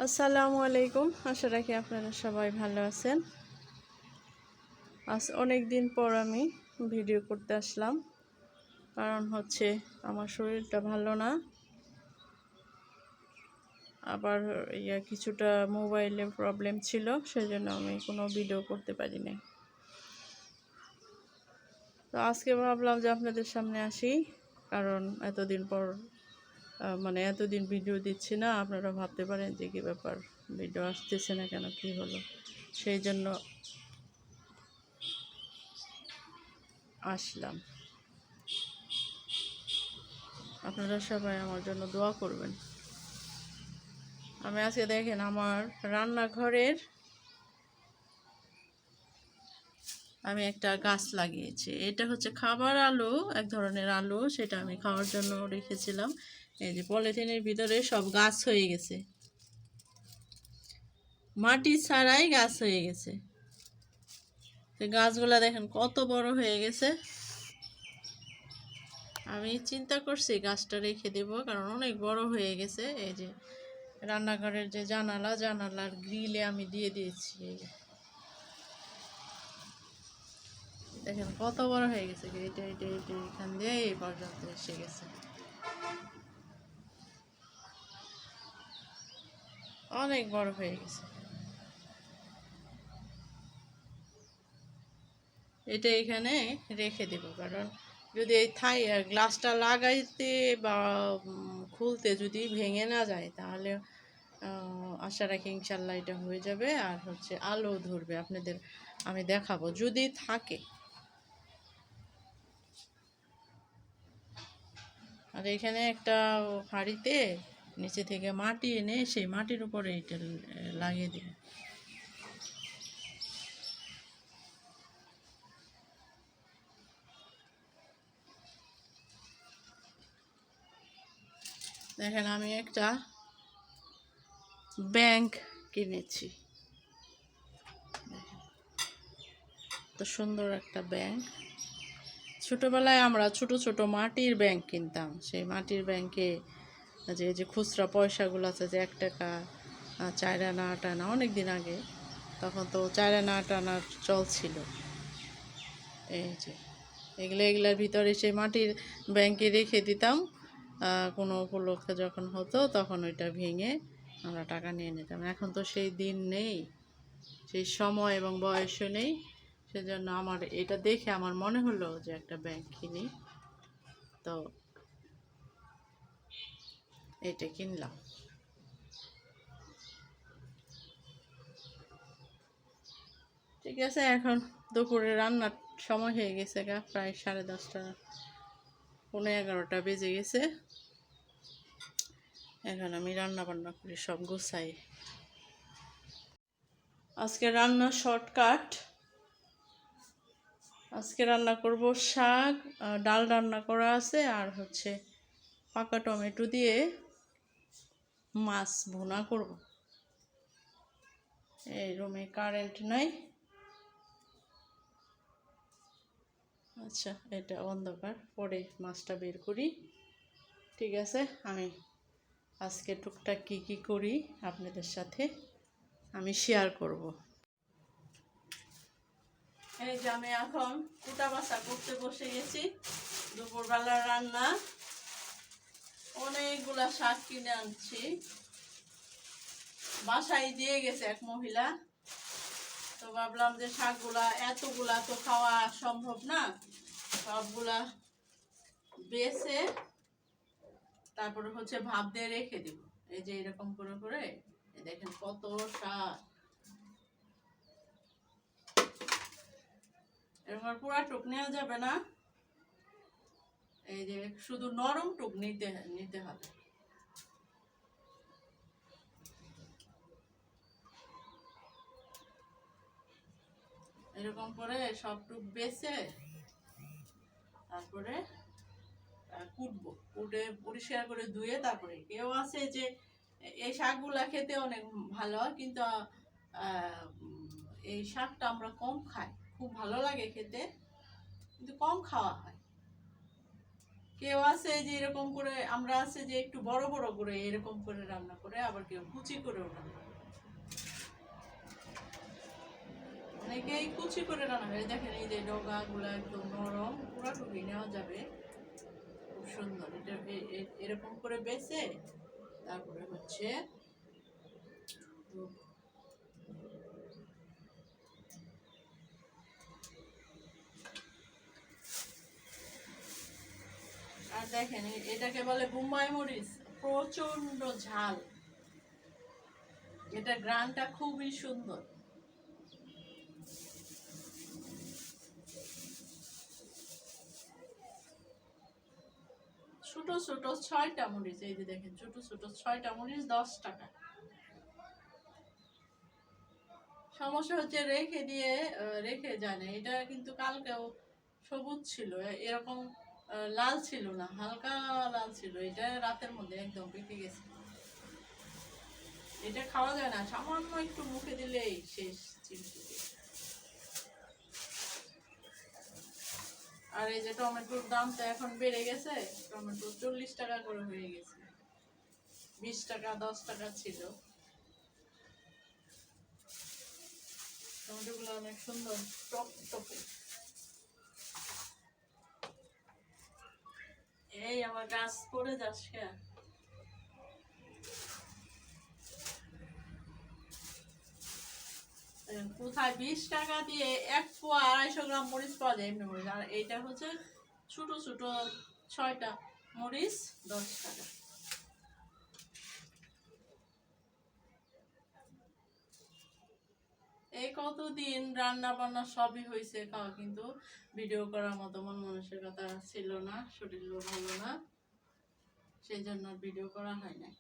আসসালামু আলাইকুম। আশা রাখি আপনারা সবাই ভালো আছেন। আজ অনেক দিন পর আমি ভিডিও করতে আসলাম, কারণ হচ্ছে আমার শরীরটা ভালো না, আবার কিছুটা মোবাইলে প্রবলেম ছিল, সেজন্য আমি কোনো ভিডিও করতে পারি নাই। তো আজকে ভাবলাম যে আপনাদের সামনে আসি, কারণ এতদিন পর এতদিন ভিডিও দিচ্ছি না। আপনারা ভাবতে পারেন যে কী ব্যাপার, ভিডিও আসতেছে না কেন, কী হলো, সেই জন্য আসলাম। আপনারা সবাই আমার জন্য দোয়া করবেন। আমি আজকে দেখেন আমার রান্নাঘরের আমি একটা গাছ লাগিয়েছি। এটা হচ্ছে খাবার আলু, এক ধরনের আলু, সেটা আমি খাওয়ার জন্য রেখেছিলাম। এই যে পলিথিনের ভিতরে সব গাছ হয়ে গেছে, মাটি ছাড়াই গাছ হয়ে গেছে। তো গাছগুলা দেখেন কত বড় হয়ে গেছে। আমি চিন্তা করছি গাছটা রেখে দেব, কারণ অনেক বড় হয়ে গেছে। এই যে রান্নাঘরের যে জানালার গ্রিলে আমি দিয়ে দিয়েছি। এই যে দেখেন কত বড় হয়ে গেছে, এটা এখান দিয়ে এই পর্যন্ত এসে গেছে, অনেক বড় হয়ে গেছে। এটা এখানে রেখে দেব, কারণ যদি এই গ্লাসটা লাগাইতে বা খুলতে যদি ভেঙে না যায়, তাহলে আশা রাখি ইনশাল্লাহ এটা হয়ে যাবে। আর হচ্ছে আলো ধরবে, আপনাদের আমি দেখাবো যদি থাকে। আর এখানে একটা হাঁড়িতে নিচে থেকে মাটি এনে সেই মাটির উপরে এটা লাগিয়ে দিবে। দেখেন আমি একটা ব্যাংক কিনেছি, তো সুন্দর একটা ব্যাংক। ছোটোবেলায় আমরা ছোট ছোট মাটির ব্যাংক কিনতাম। সেই মাটির ব্যাংকে যে খুচরা পয়সাগুলো আছে, যে 1 টাকা, 4 আনা 8 আনা, অনেক দিন আগে, তখন তো 4 আনা 8 আনার চল ছিল। এই যে এগুলার ভিতরে সেই মাটির ব্যাংকে রেখে দিতাম। কোনো উপলক্ষে যখন হতো তখন ওইটা ভেঙে আমরা টাকা নিয়ে নিতাম। এখন তো সেই দিন নেই, সেই সময় এবং বয়সও নেই। সেজন্য আমার এটা দেখে আমার মনে হলো যে একটা ব্যাংক কিনি, তো এটা কিনলাম। ঠিক আছে, এখন দুপুরে রান্নার সময় হয়ে গেছে, প্রায় 10:30, 11:15 বেজে গেছে। এখন আমি রান্না বান্না করি, সব গুছাই। আজকে রান্না শর্টকাট। আজকে রান্না করব শাক, ডাল রান্না করা আছে, আর হচ্ছে পাকা টমেটো দিয়ে মাছ ভুনা করব। এই রুমে কারেন্ট নাই, আচ্ছা এটা অন্ধকার, পরে মাছটা বের করি। ঠিক আছে, আমি আজকে টুকটাক কী করি আপনাদের সাথে আমি শেয়ার করব। এই যে আমি এখন কুটা বাছা করতে বসে গেছি। দুপুরবেলার রান্না, অনেকগুলা শাক কিনে আনছি, বাসায় দিয়ে গেছে এক মহিলা। তো ভাবলাম যে শাকগুলা এতগুলা তো খাওয়া সম্ভব না, সবগুলা বেছে তারপরে হচ্ছে ভাপ দিয়ে রেখে দিব। এই যে এরকম করে করে দেখেন কত শাক, এরকম পুরা টুক নেওয়া যাবে না, এই যে শুধু নরম টুক নিতে হবে। এরকম করে সব টুক বেছে তারপরে কুটবো, কুটে পরিষ্কার করে ধুয়ে তারপরে। কেউ আছে যে এই শাকগুলা খেতে অনেক ভালো, কিন্তু এই শাকটা আমরা কম খাই, খুব ভালো লাগে খেতে, কিন্তু কম খাওয়া হয়। কেউ আছে যে এরকম করে, আমরা আছে যে একটু বড় বড় করে এরকম করে রান্না করে, আবার কেউ কুচি করেও রান্না করে। অনেকেই কুচি করে রান্না করে। দেখেন এই যে ডগা গুলা একদম নরম, পুরাটুকি নেওয়া যাবে, খুব সুন্দর। এটা এরকম করে বেছে তারপরে হচ্ছে আর দেখেন এটাকে বলে বোম্বাই মরিচ, প্রচন্ড ঝাল, এটা গ্রানটা খুবই সুন্দর। ছোট ছোট 6টা মরিচ, এই যে দেখেন ছোট ছোট 6টা মরিচ 10 টাকা। সমস্যা হচ্ছে রেখে দিয়ে রেখে যায় না। এটা কিন্তু কালকেও সবুজ ছিল, এরকম লাল ছিল না, হালকা লাল ছিল। এটা রাতের মধ্যে একদম পেকে গেছে। এটা খাওয়া যায় না, সামান্য একটু মুখে দিলেই শেষ চিমটি। আর এই যে টমেটোর দাম তো এখন বেড়ে গেছে, টমেটো 40 টাকা করে হয়ে গেছে, 20 টাকা 10 টাকা ছিল। টমেটোগুলো অনেক সুন্দর টক টকে। এই আমার গাছ পড়ে যাচ্ছে। কোথায় 20 টাকা দিয়ে 1 পোয়া 250 গ্রাম মরিচ পাওয়া যায়, এমনি মরিচ। আর এইটা হচ্ছে ছোট ছোট 6টা মরিচ 10 টাকা। এই কতদিন রান্না বান্না সবই হয়েছে খাওয়া, কিন্তু ভিডিও করার মতো মন মানসিকতা ছিল না, শরীরও ভালো না, সেই জন্য ভিডিও করা হয় না।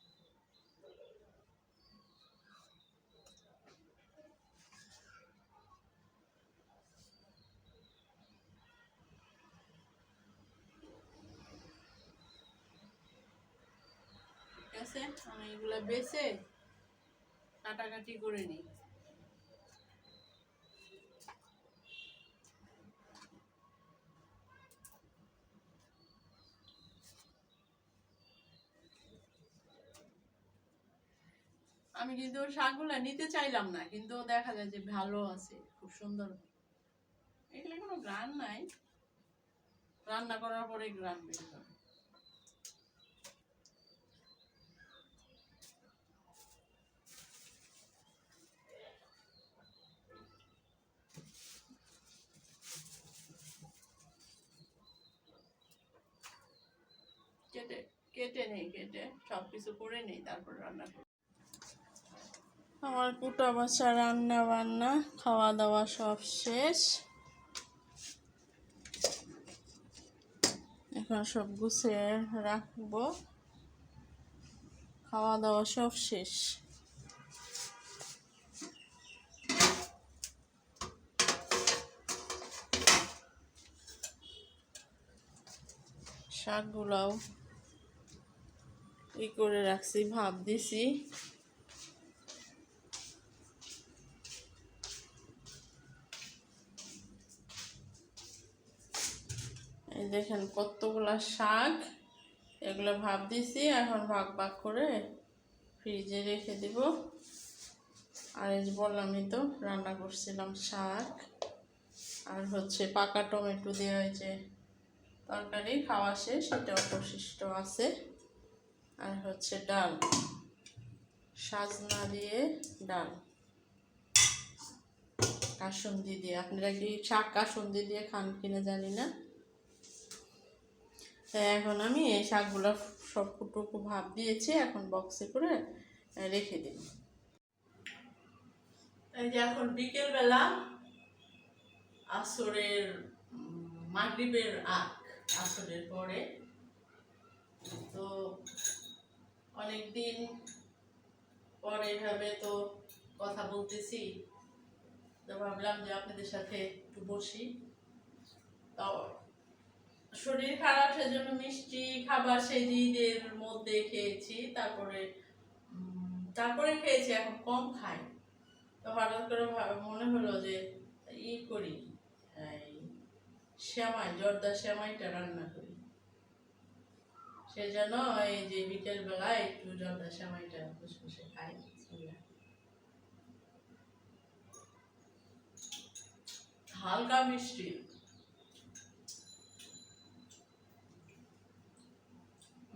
ঠিক আছে, আমি এগুলা বেছে কাটাকাটি করে নিই। আমি কিন্তু শাকগুলা নিতে চাইলাম না, কিন্তু দেখা যায় যে ভালো আছে, খুব সুন্দর। এগুলো কোনো গ্রান নাই, রান্না করার পরে গ্রান বের করে। কেটে কেটে নেই, কেটে সবকিছু করে নেই, তারপর রান্না করি। আমার কুটা বাছা রান্না বান্না খাওয়া দাওয়া সব শেষ। এখন সব গুছিয়ে রাখবো, খাওয়া দাওয়া সব শেষ। শাকগুলাও করে রাখছি, ভাপ দিছি। এই দেখেন কতগুলা শাক, এগুলো ভাপ দিছি, এখন ভাগ ভাগ করে ফ্রিজে রেখে দিব। আর এই যে বললামই তো, রান্না করছিলাম শাক, আর হচ্ছে পাকা টমেটো দিয়ে ওই যে তরকারি খাওয়া শেষ, সেটা অবশিষ্ট আছে। আর হচ্ছে ডাল, সাজনা দিয়ে ডাল, কাসুন্দি দিয়ে। আপনারা কি শাক কাসুন্দি দিয়ে খান কিনা জানি না। তাই এখন আমি এই শাকগুলো সবটুকু ভাপ দিয়েছি, এখন বক্সে করে রেখে দিই। এই যে এখন বিকেলবেলা, আসরের মাগরিবের আগ, আসরের পরে, তো অনেকদিন পরে এভাবে তো কথা বলতেছি, তো ভাবলাম যে আপনাদের সাথে একটু বসি। তো শরীর খারাপ, সেজন্য মিষ্টি খাবার সেই ঈদের মধ্যে খেয়েছি, তারপরে খেয়েছি, এখন কম খাই। তো হঠাৎ করে মনে হলো যে করি, এই সেমাই, জর্দা সেমাইটা রান্না করি। সেই জন্য এই যে বিকেল বেলা একটু জলটা সেমাইটা বসে বসে খাই। হালকা মিষ্টি,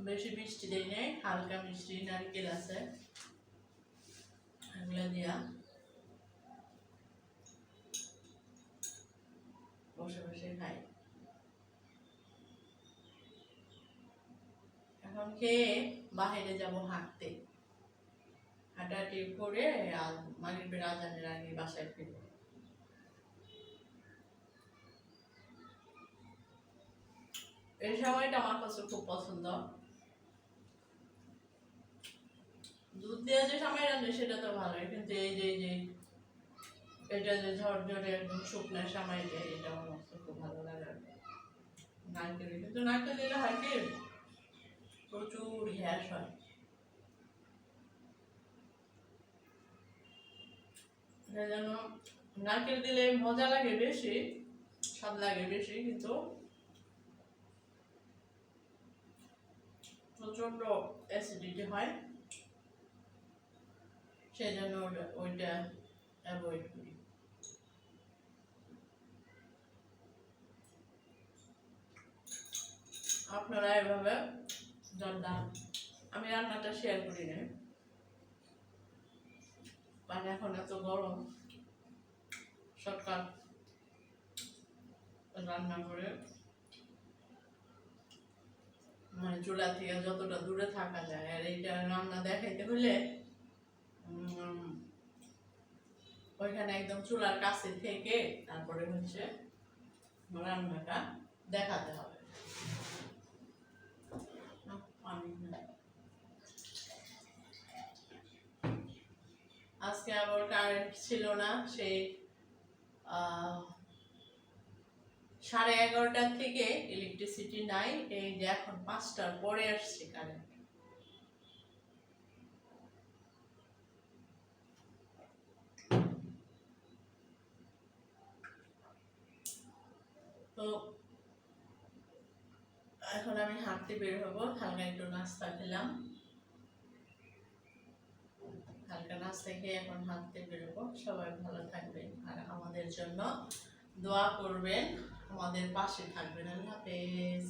বেশি মিষ্টি দেই নাই, হালকা মিষ্টি নারকেল আছে এগুলো দিয়া বসে বসে খাই। এখন খেয়ে বাহিরে যাব হাঁটতে, হাঁটাহাঁটি করে মাগরিবের আজানের আগে বাসায় ফিরব। এই সময়টা আমার কাছে খুব পছন্দ। দুধ দিয়ে যে সময় রান্ধে সেটা তো ভালোই, কিন্তু এই যে এটা যে ঝরঝরে একদম শুকনা সময় দেয়, এটা আমার কাছে খুব ভালো লাগে। নারকেল, কিন্তু নারকেল দিলে হয় কি প্রচুর গ্যাস হয়। যেন নারকেল দিলে মজা লাগে বেশি, স্বাদ লাগে বেশি, কিন্তু প্রচন্ড অ্যাসিডিটি হয়, সেই জন্য ওইটা অ্যাভয়েড করি। আপনারা এভাবে জানলাম, আমি রান্নাটা শেয়ার করি না, মানে এখন এত গরম, শর্টকাট রান্না করে মানে চুলা থেকে যতটা দূরে থাকা যায়। আর এইটা রান্না দেখাইতে হলে ওইখানে একদম চুলার কাছে থেকে তারপরে হচ্ছে রান্নাটা দেখাতে হবে। আজকে আবার কারেন্ট ছিল না, সেই 11:30 থেকে ইলেকট্রিসিটি নাই, এই যে এখন 5টার পরে আসছে কারেন্ট। তো এখন আমি হাঁটতে বের হবো, হালকা একটু নাস্তা খেলাম, হালকা নাস্তা খেয়ে এখন হাঁটতে বেরোবো। সবাই ভালো থাকবেন আর আমাদের জন্য দোয়া করবেন, আমাদের পাশে থাকবেন। আল্লাহ হাফেজ।